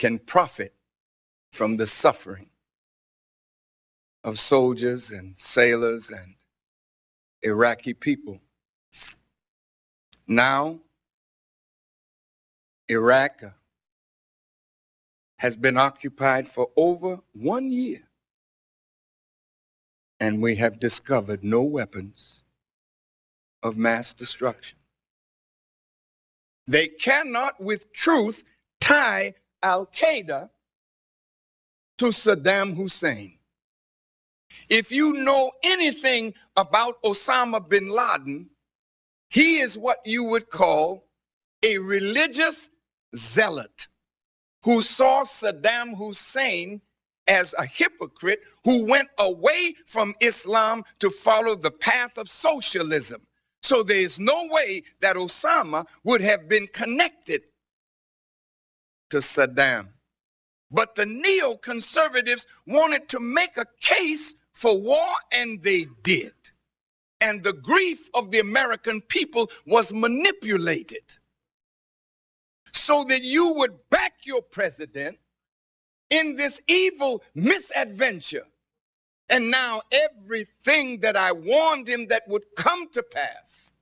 can profit from the suffering of soldiers and sailors and Iraqi people. Now, Iraq has been occupied for over 1 year, and we have discovered no weapons of mass destruction. They cannot with truth tie Al-Qaeda to Saddam Hussein. If you know anything about Osama bin Laden, he is what you would call a religious zealot who saw Saddam Hussein as a hypocrite who went away from Islam to follow the path of socialism. So there is no way that Osama would have been connected to Saddam. But the neoconservatives wanted to make a case for war, and they did. And the grief of the American people was manipulated so that you would back your president in this evil misadventure. And now everything that I warned him that would come to pass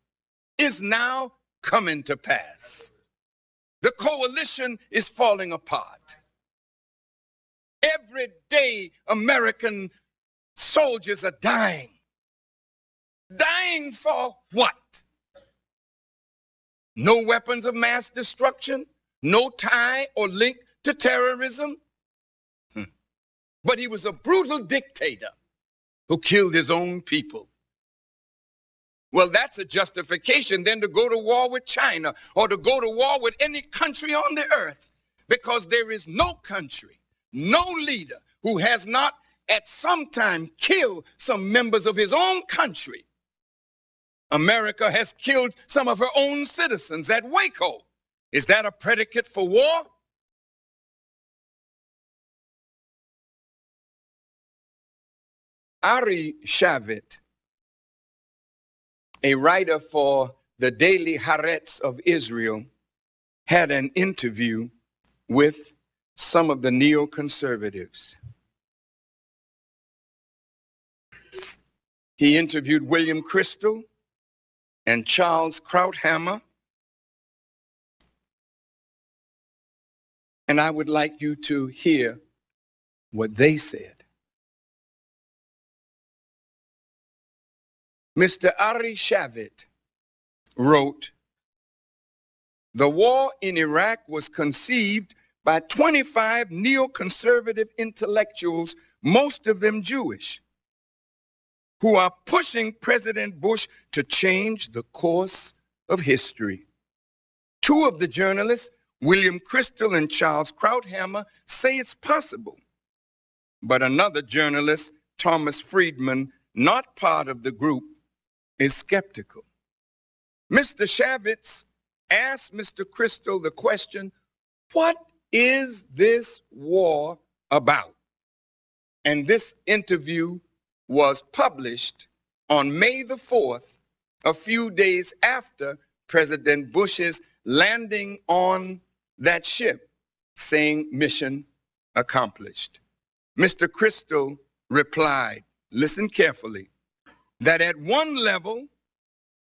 is now coming to pass. The coalition is falling apart. Every day, American soldiers are dying. Dying for what? No weapons of mass destruction, no tie or link to terrorism. But he was a brutal dictator who killed his own people. Well, that's a justification then to go to war with China or to go to war with any country on the earth, because there is no country, no leader who has not at some time killed some members of his own country. America has killed some of her own citizens at Waco. Is that a predicate for war? Ari Shavit, a writer for the Daily Haaretz of Israel, had an interview with some of the neoconservatives. He interviewed William Crystal and Charles Krauthammer, and I would like you to hear what they said. Mr. Ari Shavit wrote, "The war in Iraq was conceived by 25 neoconservative intellectuals, most of them Jewish, who are pushing President Bush to change the course of history. Two of the journalists, William Crystal and Charles Krauthammer, say it's possible. But another journalist, Thomas Friedman, not part of the group, is skeptical. Mr. Shavitz asked Mr. Crystal the question, what is this war about? And this interview was published on May the 4th, a few days after President Bush's landing on that ship, saying mission accomplished. Mr. Crystal replied, listen carefully, that at one level,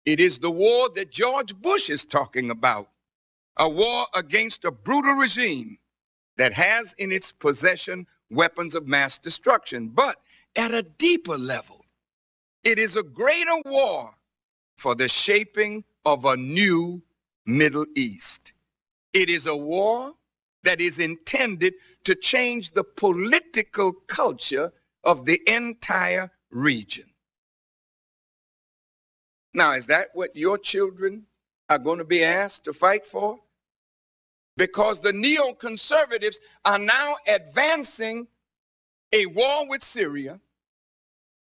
it is the war that George Bush is talking about, a war against a brutal regime that has in its possession weapons of mass destruction. But at a deeper level, it is a greater war for the shaping of a new Middle East. It is a war that is intended to change the political culture of the entire region. Now, is that what your children are going to be asked to fight for? Because the neoconservatives are now advancing a war with Syria,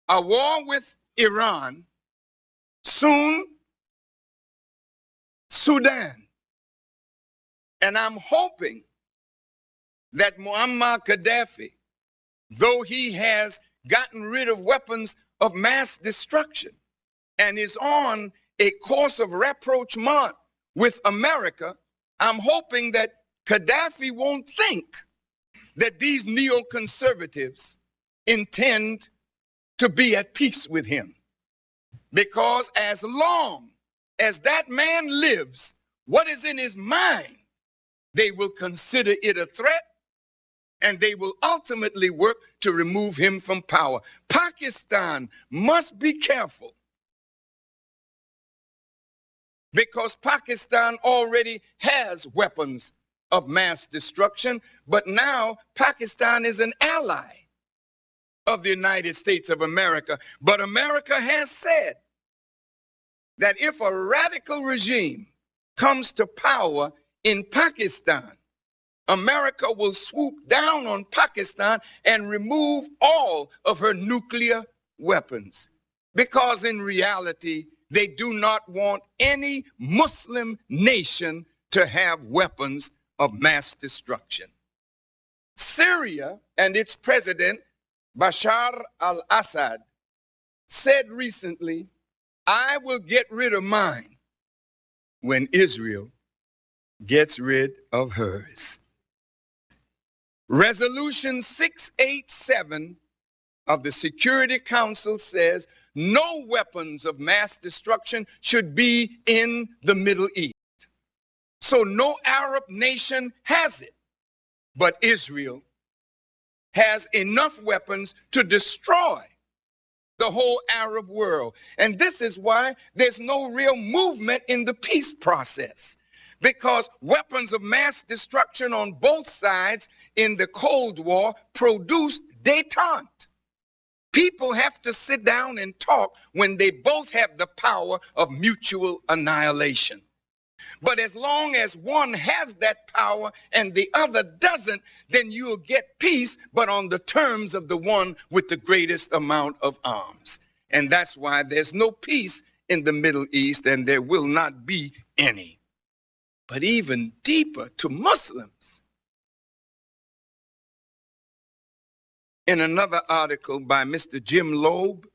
a war with Iran, soon Sudan. And I'm hoping that Muammar Gaddafi, though he has gotten rid of weapons of mass destruction and is on a course of rapprochement with America, I'm hoping that Gaddafi won't think that these neoconservatives intend to be at peace with him. Because as long as that man lives, what is in his mind, they will consider it a threat, and they will ultimately work to remove him from power. Pakistan must be careful, because Pakistan already has weapons of mass destruction, but now Pakistan is an ally of the United States of America. But America has said that if a radical regime comes to power in Pakistan, America will swoop down on Pakistan and remove all of her nuclear weapons. Because in reality, they do not want any Muslim nation to have weapons of mass destruction. Syria and its president, Bashar al-Assad, said recently, "I will get rid of mine when Israel gets rid of hers." Resolution 687 of the Security Council says no weapons of mass destruction should be in the Middle East. So no Arab nation has it, but Israel has enough weapons to destroy the whole Arab world. And this is why there's no real movement in the peace process, because weapons of mass destruction on both sides in the Cold War produced détente. People have to sit down and talk when they both have the power of mutual annihilation. But as long as one has that power and the other doesn't, then you'll get peace, but on the terms of the one with the greatest amount of arms. And that's why there's no peace in the Middle East, and there will not be any. But even deeper, to Muslims, in another article by Mr. Jim Loeb,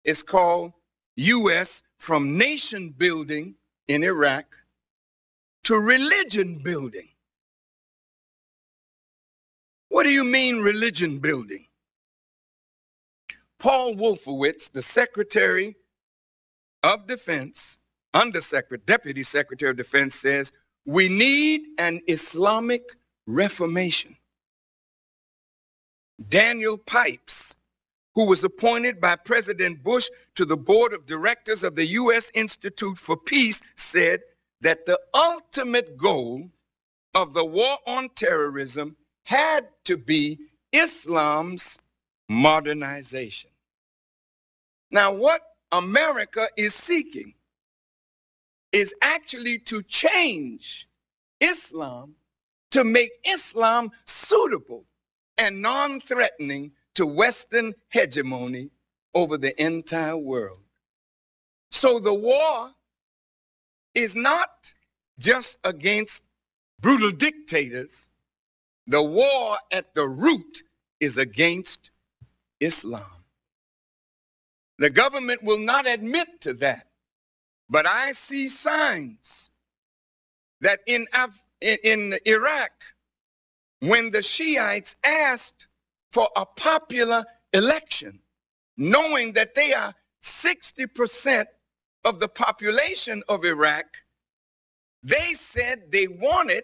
it's called U.S. from Nation Building in Iraq to Religion Building. What do you mean religion building? Paul Wolfowitz, the Secretary of Defense, Deputy Secretary of Defense, says we need an Islamic Reformation. Daniel Pipes, who was appointed by President Bush to the board of directors of the U.S. Institute for Peace, said that the ultimate goal of the war on terrorism had to be Islam's modernization. Now, what America is seeking is actually to change Islam to make Islam suitable and non-threatening to Western hegemony over the entire world. So the war is not just against brutal dictators. The war at the root is against Islam. The government will not admit to that, but I see signs that in Iraq, when the Shiites asked for a popular election, knowing that they are 60% of the population of Iraq, they said they wanted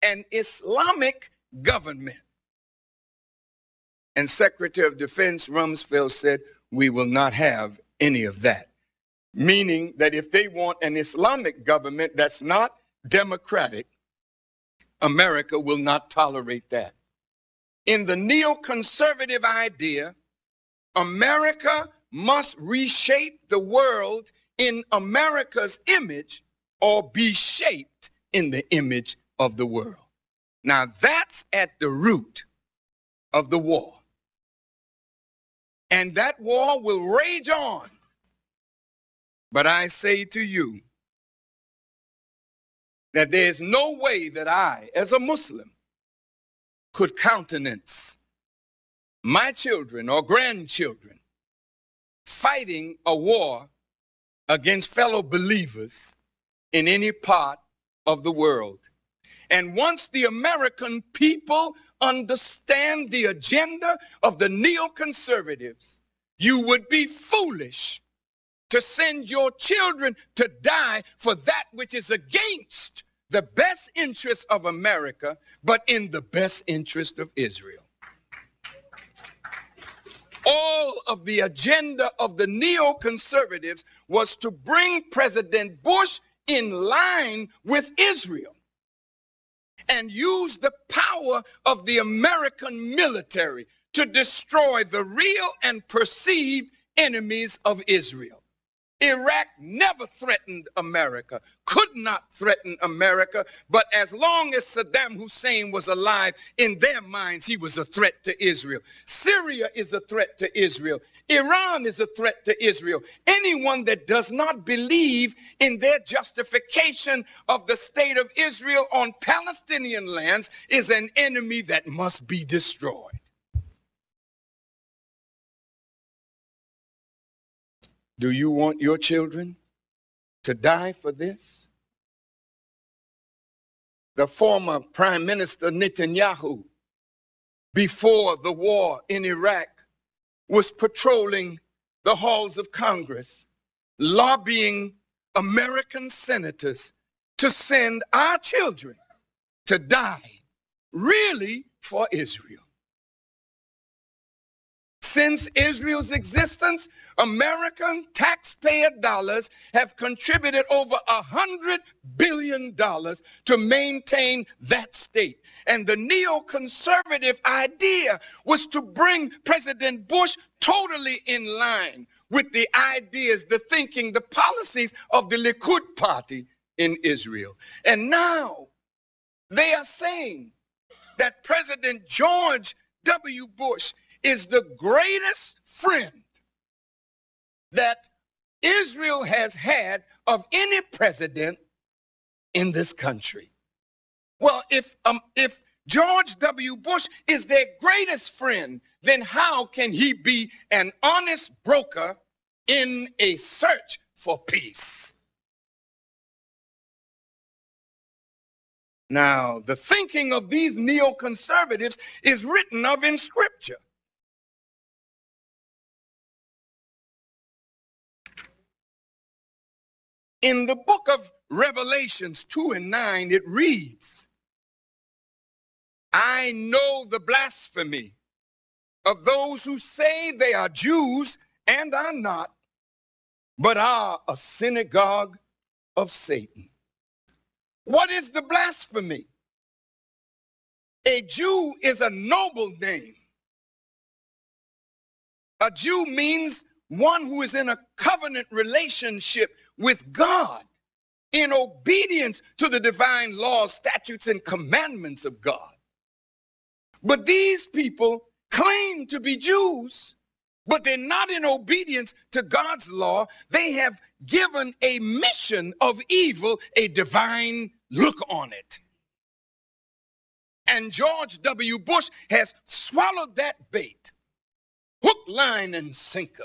an Islamic government. And Secretary of Defense Rumsfeld said, we will not have any of that. Meaning that if they want an Islamic government that's not democratic, America will not tolerate that. In the neoconservative idea, America must reshape the world in America's image or be shaped in the image of the world. Now that's at the root of the war. And that war will rage on. But I say to you that there's no way that I, as a Muslim, could countenance my children or grandchildren fighting a war against fellow believers in any part of the world. And once the American people understand the agenda of the neoconservatives, you would be foolish to send your children to die for that which is against the best interest of America, but in the best interest of Israel. All of the agenda of the neoconservatives was to bring President Bush in line with Israel and use the power of the American military to destroy the real and perceived enemies of Israel. Iraq never threatened America, could not threaten America, but as long as Saddam Hussein was alive, in their minds, he was a threat to Israel. Syria is a threat to Israel. Iran is a threat to Israel. Anyone that does not believe in their justification of the state of Israel on Palestinian lands is an enemy that must be destroyed. Do you want your children to die for this? The former Prime Minister Netanyahu, before the war in Iraq, was patrolling the halls of Congress, lobbying American senators to send our children to die, really for Israel. Since Israel's existence, American taxpayer dollars have contributed over $100 billion to maintain that state. And the neoconservative idea was to bring President Bush totally in line with the ideas, the thinking, the policies of the Likud party in Israel. And now they are saying that President George W. Bush is the greatest friend that Israel has had of any president in this country. Well, if George W. Bush is their greatest friend, then how can he be an honest broker in a search for peace? Now, the thinking of these neoconservatives is written of in Scripture. In the book of Revelations 2 and 9, it reads, I know the blasphemy of those who say they are Jews and are not, but are a synagogue of Satan. What is the blasphemy? A Jew is a noble name. A Jew means one who is in a covenant relationship with God, in obedience to the divine laws, statutes, and commandments of God. But these people claim to be Jews, but they're not in obedience to God's law. They have given a mission of evil a divine look on it. And George W. Bush has swallowed that bait, hook, line, and sinker.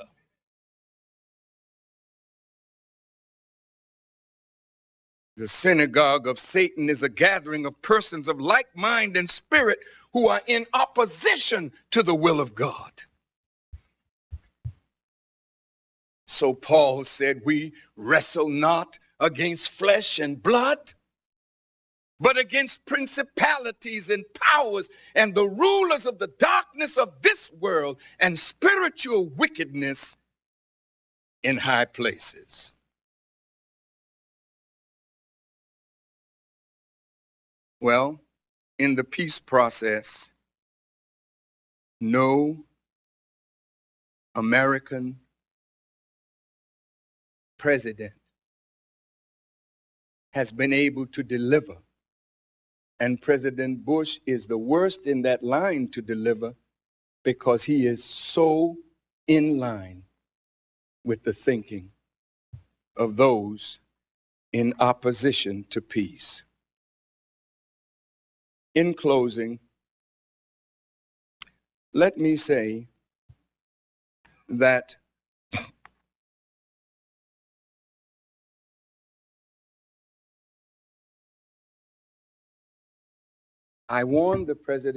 The synagogue of Satan is a gathering of persons of like mind and spirit who are in opposition to the will of God. So Paul said, we wrestle not against flesh and blood, but against principalities and powers and the rulers of the darkness of this world and spiritual wickedness in high places. Well, in the peace process, no American president has been able to deliver. And President Bush is the worst in that line to deliver because he is so in line with the thinking of those in opposition to peace. In closing, let me say that I warned the president